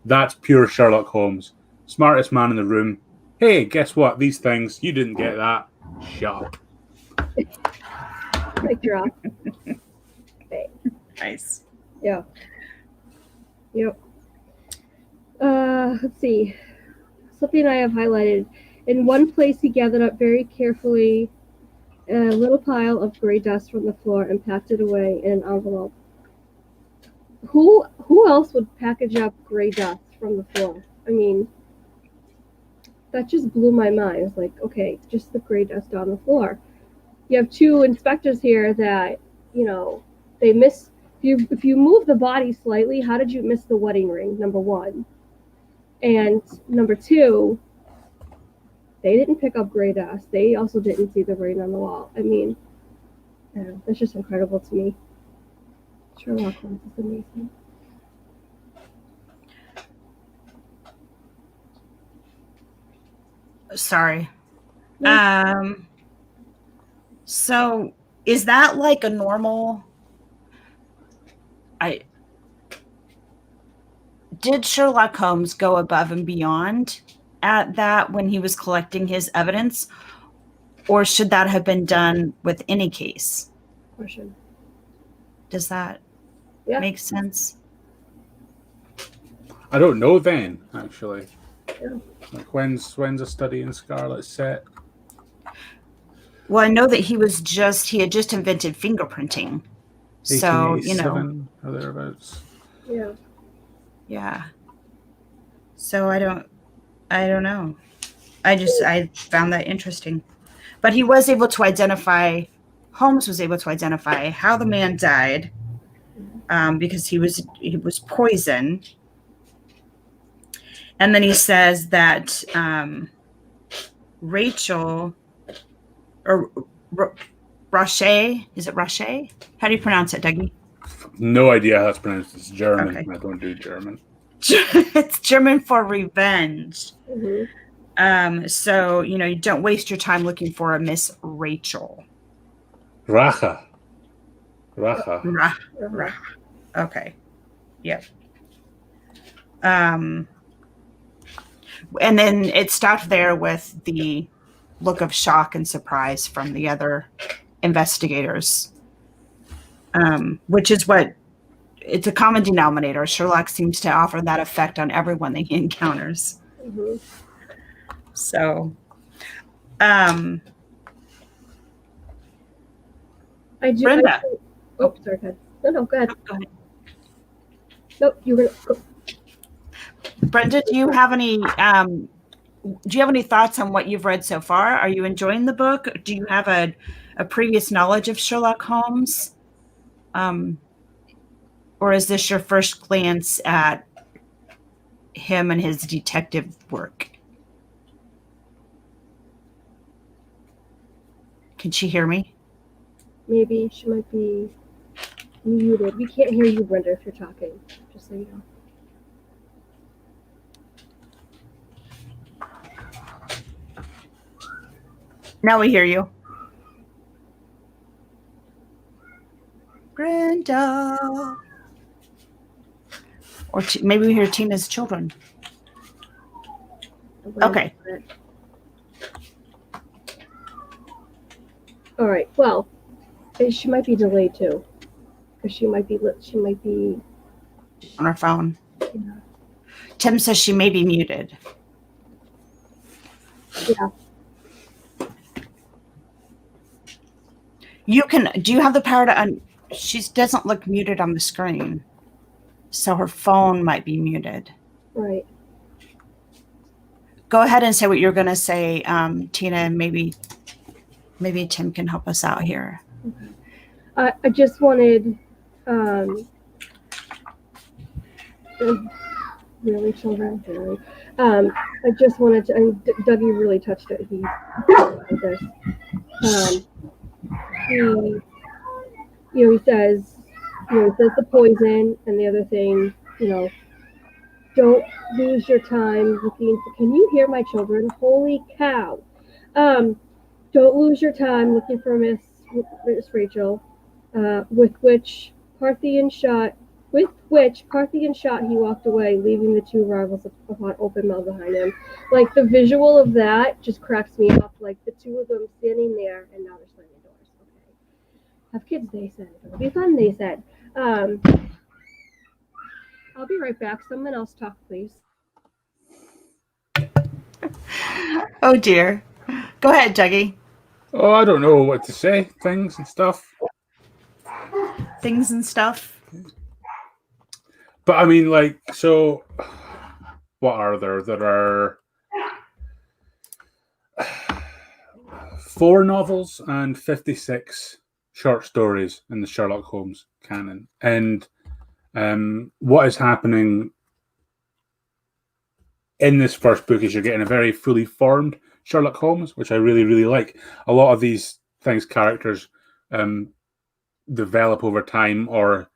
That's pure Sherlock Holmes. Smartest man in the room. Hey, guess what? These things, you didn't get that. Shut up. Like drop. Nice. Yeah. Yep. Let's see. Something I have highlighted. In one place, he gathered up very carefully a little pile of gray dust from the floor and packed it away in an envelope. who else would package up gray dust from the floor? I mean, that just blew my mind. It's like, okay, just the gray dust on the floor. You have two inspectors here that, you know, they miss. If you move the body slightly, how did you miss the wedding ring? Number one, and number two, they didn't pick up gray dust. They also didn't see the rain on the wall. I mean, yeah, that's just incredible to me. Sherlock Holmes is amazing. Sorry. So is that like a normal? Did Sherlock Holmes go above and beyond at that when he was collecting his evidence, or should that have been done with any case? Question. Does that Yeah. make sense? I don't know then, actually. Yeah. Like when's a study in Scarlet set? Well, I know that he had just invented fingerprinting. So, you know, 1887 or thereabouts. Yeah. yeah. So I don't know. I found that interesting. But he was able to identify, Holmes was able to identify how the man died, because he was poisoned. And then he says that Rachel or Roche, is it Roche? How do you pronounce it, Dougie? No idea how it's pronounced. It's German. Okay. I don't do German. It's German for revenge. Mm-hmm. So, you know, you don't waste your time looking for a Miss Rachel. Rache. Okay. Yep. And then it stopped there with the look of shock and surprise from the other investigators, which is what it's a common denominator. Sherlock seems to offer that effect on everyone that he encounters. Mm-hmm. So, I do. Brenda. Sorry, go ahead. No, go ahead. Go ahead. Nope, you were gonna go. Brenda, do you have any thoughts on what you've read so far? Are you enjoying the book? Do you have a previous knowledge of Sherlock Holmes? Or is this your first glance at him and his detective work? Can she hear me? Maybe she might be muted. We can't hear you, Brenda, if you're talking. Just so you know. Now we hear you. Brenda. Or maybe we hear Tina's children. Okay. All right. Well, she might be delayed too, because she might be. On her phone. Yeah. Tim says she may be muted. Yeah. Do you have the power to she doesn't look muted on the screen. So her phone might be muted. Right. Go ahead and say what you're going to say, Tina, and maybe Tim can help us out here. Okay. I just wanted, really, children, really. I just wanted to, and Dougie really touched it. He this. He says, the poison, and the other thing, don't lose your time looking for, can you hear my children? Holy cow. Don't lose your time looking for Miss Rachel, with which Parthian shot he walked away, leaving the two rivals upon open mail behind him. Like, the visual of that just cracks me up. Like, the two of them standing there, and now they're slamming doors. Okay. Have kids, they said. It'll be fun, they said. I'll be right back. Someone else talk, please. Oh, dear. Go ahead, Dougie. Oh, I don't know what to say. Things and stuff. Things and stuff. But I mean, like, so what are there? There are 4 novels and 56 short stories in the Sherlock Holmes canon. And what is happening in this first book is you're getting a very fully formed Sherlock Holmes, which I really, really like. A lot of these things, characters develop over time or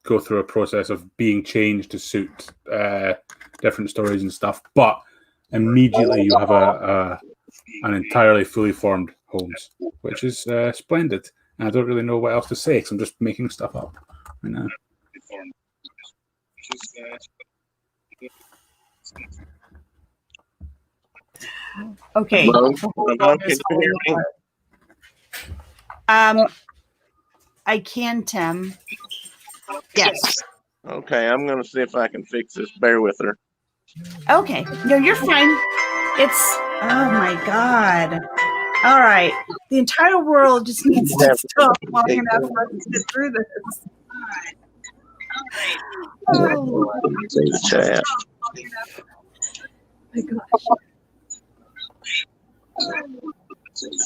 go through a process of being changed to suit different stories and stuff. But immediately you have an entirely fully formed Holmes, which is splendid. And I don't really know what else to say because I'm just making stuff up right now. Okay. Hello? Hello? Can you hear me? I can, Tim. Yes. Okay, I'm going to see if I can fix this. Bear with her. Okay. No, you're fine. It's, oh my God. All right. The entire world just needs to stop long enough for us to get through this. Oh. See the chat. My gosh.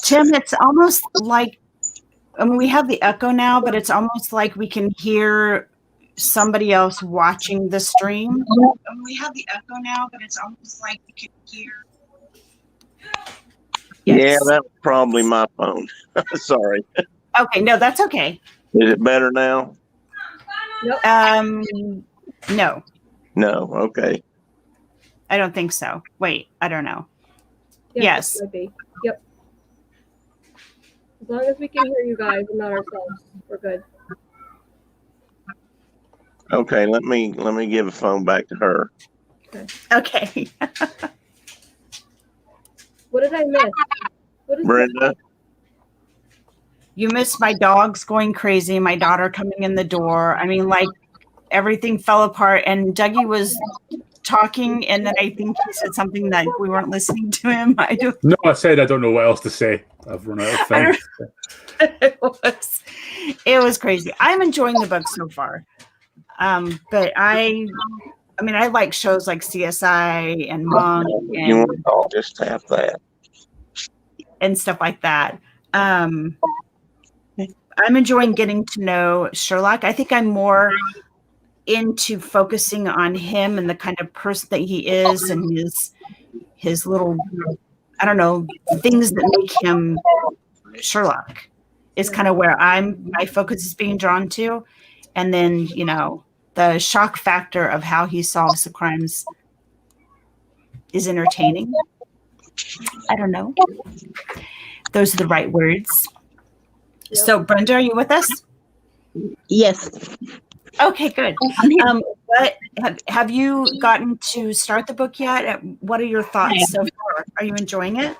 Tim, it's almost like, I mean, we have the echo now, but it's almost like we can hear somebody else watching the stream. We have the echo now, but it's almost like we can hear. Yeah, Yes. that was probably my phone. Sorry. Okay, no, that's okay. Is it better now? No, No. Okay. I don't think so. Wait, I don't know. Yeah, Yes. it might be. Yep. As long as we can hear you guys and not ourselves, we're good. Okay. Let me give the phone back to her. Okay. What did I miss? What is Brenda. You missed my dogs going crazy, my daughter coming in the door. I mean, like everything fell apart, and Dougie was talking, and then I think he said something that we weren't listening to him. I don't. No, I said I don't know what else to say. I've run out of things. It was crazy. I'm enjoying the book so far, but I mean, I like shows like CSI and Monk You want to call? Just tap that. and stuff like that. I'm enjoying getting to know Sherlock. I think I'm more into focusing on him and the kind of person that he is and his little, I don't know, things that make him Sherlock is kind of where my focus is being drawn to. And then, you know, the shock factor of how he solves the crimes is entertaining. I don't know. Those are the right words. Yep. So, Brenda, are you with us? Yes. Okay, good. What have you gotten to start the book yet? What are your thoughts so far? Are you enjoying it?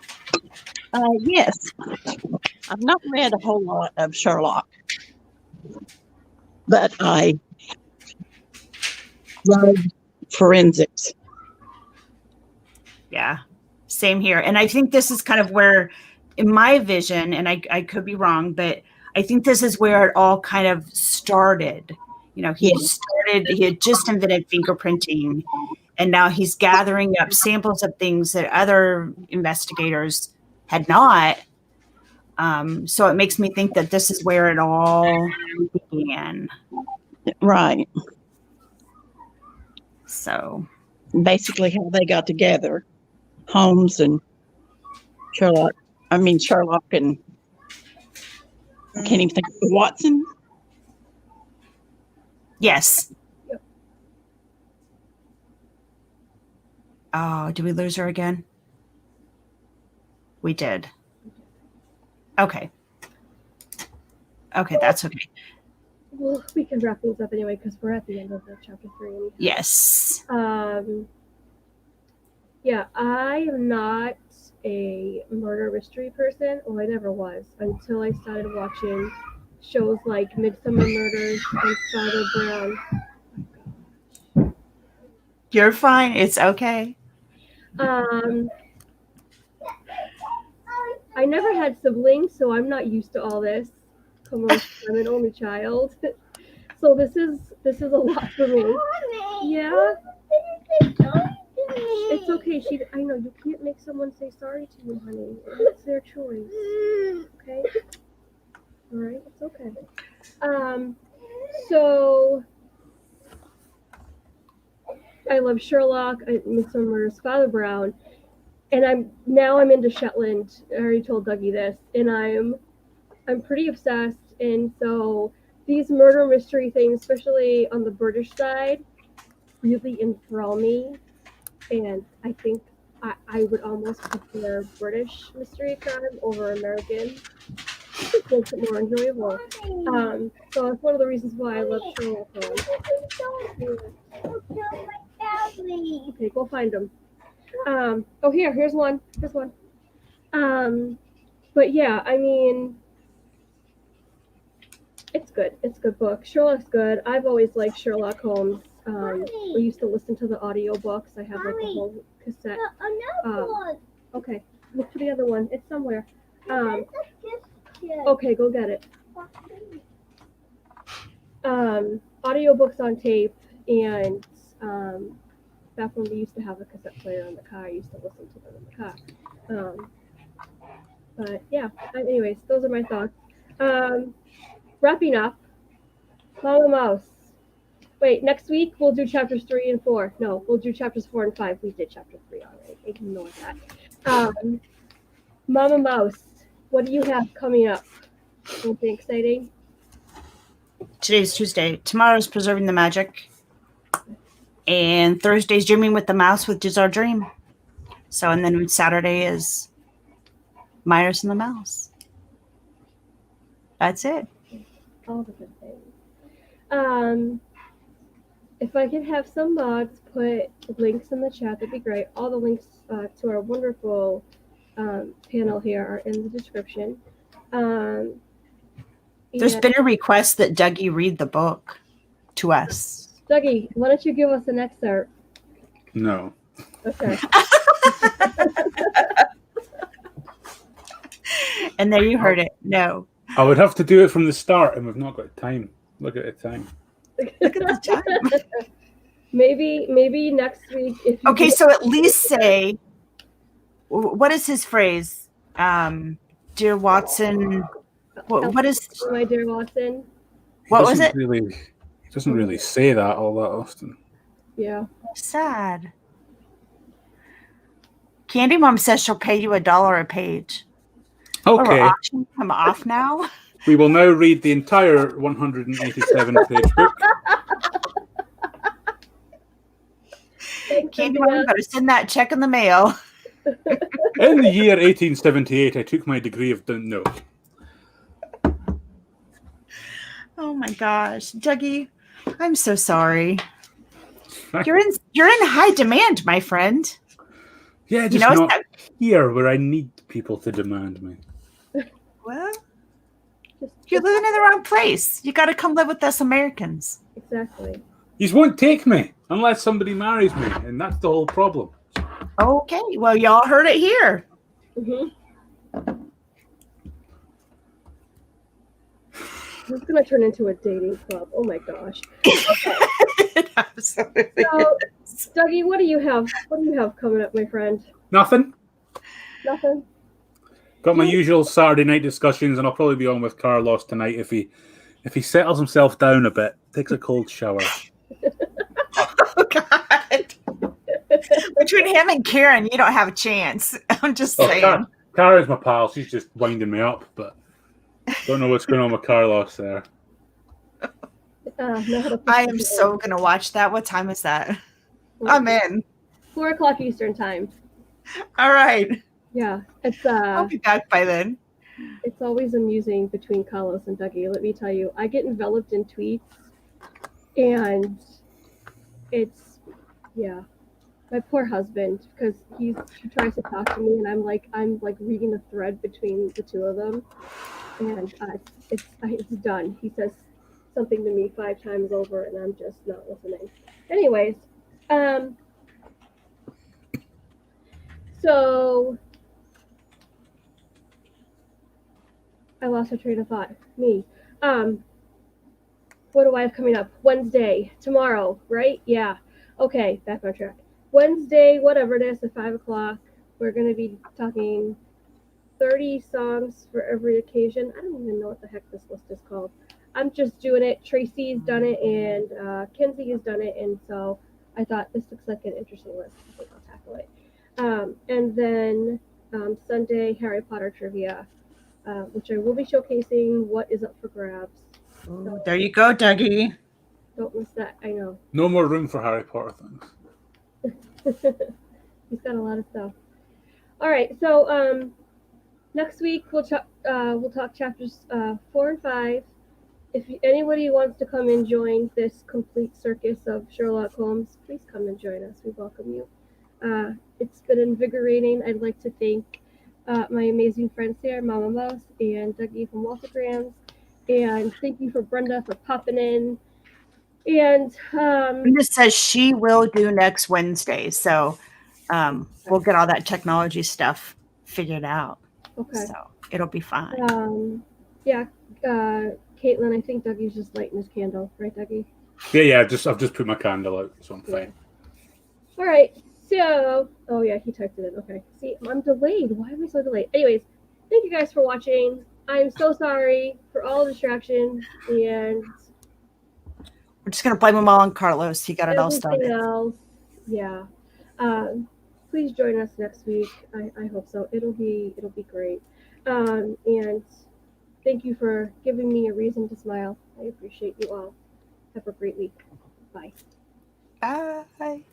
Yes. I've not read a whole lot of Sherlock, but I love forensics. Yeah, same here. And I think this is kind of where, in my vision, and I could be wrong, but I think this is where it all kind of started. You know, he had just invented fingerprinting, and now he's gathering up samples of things that other investigators had not. So it makes me think that this is where it all began. Right. So Basically how they got together. Holmes and Sherlock. I mean, Sherlock and I can't even think of Watson. yes. Oh, did we lose her again? We did. Okay. Okay, that's okay. Well, we can wrap things up anyway because we're at the end of the chapter 3. Anyhow. Yes. Yeah, I am not a murder mystery person. Well, I never was until I started watching shows like Midsummer Murders and Father Brown. You're fine. It's okay. I never had siblings, so I'm not used to all this. Come on, I'm an only child. So this is a lot for me. Yeah. It's okay. I know you can't make someone say sorry to you, honey. It's their choice. Okay. All right. It's okay. So I love Sherlock, Midsummer's Father Brown, and I'm into Shetland. I already told Dougie this, and I'm pretty obsessed. And so these murder mystery things, especially on the British side, really enthrall me. And I think I would almost prefer British mystery crime over American. It makes it more enjoyable. So that's one of the reasons why I love Sherlock Holmes. Okay, go find them. Oh, here's one. Here's one. But yeah, I mean, it's good. It's a good book. Sherlock's good. I've always liked Sherlock Holmes. We used to listen to the audiobooks. I have like a whole cassette. Okay, look for the other one. It's somewhere. Okay, go get it. Audiobooks on tape, and back when we used to have a cassette player in the car, I used to listen to them in the car. But yeah, anyways, those are my thoughts. Wrapping up, Mama Mouse. Wait, next week we'll do chapters 3 and 4. No, we'll do chapters 4 and 5. We did chapter 3 already. Ignore that. Mama Mouse, what do you have coming up? Anything exciting? Today's Tuesday. Tomorrow's Preserving the Magic. And Thursday's Dreaming with the Mouse, which is our dream. So, and then Saturday is Myers and the Mouse. That's it. All the good things. If I could have some mods put links in the chat, that'd be great. All the links to our wonderful panel here are in the description. There's been a request that Dougie read the book to us. Dougie, why don't you give us an excerpt? No. Okay. And there you heard it. No. I would have to do it from the start, and we've not got time. Look at the time. Look at the time. Maybe next week. If you Okay, so at least say, what is his phrase? Dear Watson, what is... My dear Watson. What was it? He doesn't really say that all that often. Yeah. Sad. Candy Mom says she'll pay you $1 a page. Okay. I'm off now. We will now read the entire 187-page book. Candy Mom, better send that check in the mail. In the year 1878, I took my degree of... No. Oh my gosh. Dougie, I'm so sorry. You're in high demand, my friend. Yeah, just not here where I need people to demand me. Well, you're living in the wrong place. You got to come live with us Americans. Exactly. You won't take me unless somebody marries me, and that's the whole problem. Okay, well, y'all heard it here. Mm-hmm. This is going to turn into a dating club. Oh my gosh. It absolutely So, Dougie, what do you have? What do you have coming up, my friend? Nothing. Nothing. Got my usual Saturday night discussions, and I'll probably be on with Carlos tonight if he settles himself down a bit, takes a cold shower. Oh God! Between him and Karen, you don't have a chance. I'm just saying. Karen's my pal. She's just winding me up, but don't know what's going on with Carlos there. I am so gonna watch that. What time is that? I'm in. 4:00 Eastern time. All right. Yeah, it's I'll be back by then. It's always amusing between Carlos and Dougie. Let me tell you, I get enveloped in tweets, and it's my poor husband, because he tries to talk to me, and I'm like reading the thread between the two of them, and it's done. He says something to me 5 times over, and I'm just not listening. Anyways, so I lost my train of thought. Me. what do I have coming up? Wednesday, tomorrow, right? Yeah. Okay, back on track. Wednesday, whatever it is, at 5 o'clock, we're going to be talking 30 songs for every occasion. I don't even know what the heck this list is called. I'm just doing it. Tracy's done it, and Kenzie has done it, and so I thought this looks like an interesting list. I think I'll tackle it. And then Sunday, Harry Potter trivia, which I will be showcasing what is up for grabs. Ooh, there you go, Dougie. Don't miss that. I know. No more room for Harry Potter things. He's got a lot of stuff. All right, so next week we'll talk chapters 4 and 5. If anybody wants to come and join this complete circus of Sherlock Holmes, please come and join us. We welcome you. It's been invigorating. I'd like to thank my amazing friends here, Mama Mouse and Dougie from Waltergrams, and thank you for Brenda for popping in. And Brenda says she will do next Wednesday, so we'll get all that technology stuff figured out. okay, So it'll be fine. yeah, Caitlin, I think Dougie's just lighting his candle, right, Dougie? Yeah. I've just put my candle out, so I'm fine. All right. So, oh yeah, he typed it in. Okay. See, I'm delayed. Why am I so delayed? Anyways, thank you guys for watching. I'm so sorry for all the distractions and We're just gonna blame them all on Carlos. He got it all everything started. else. Yeah. Please join us next week. I hope so. It'll be great. And thank you for giving me a reason to smile. I appreciate you all. Have a great week. Bye. Bye.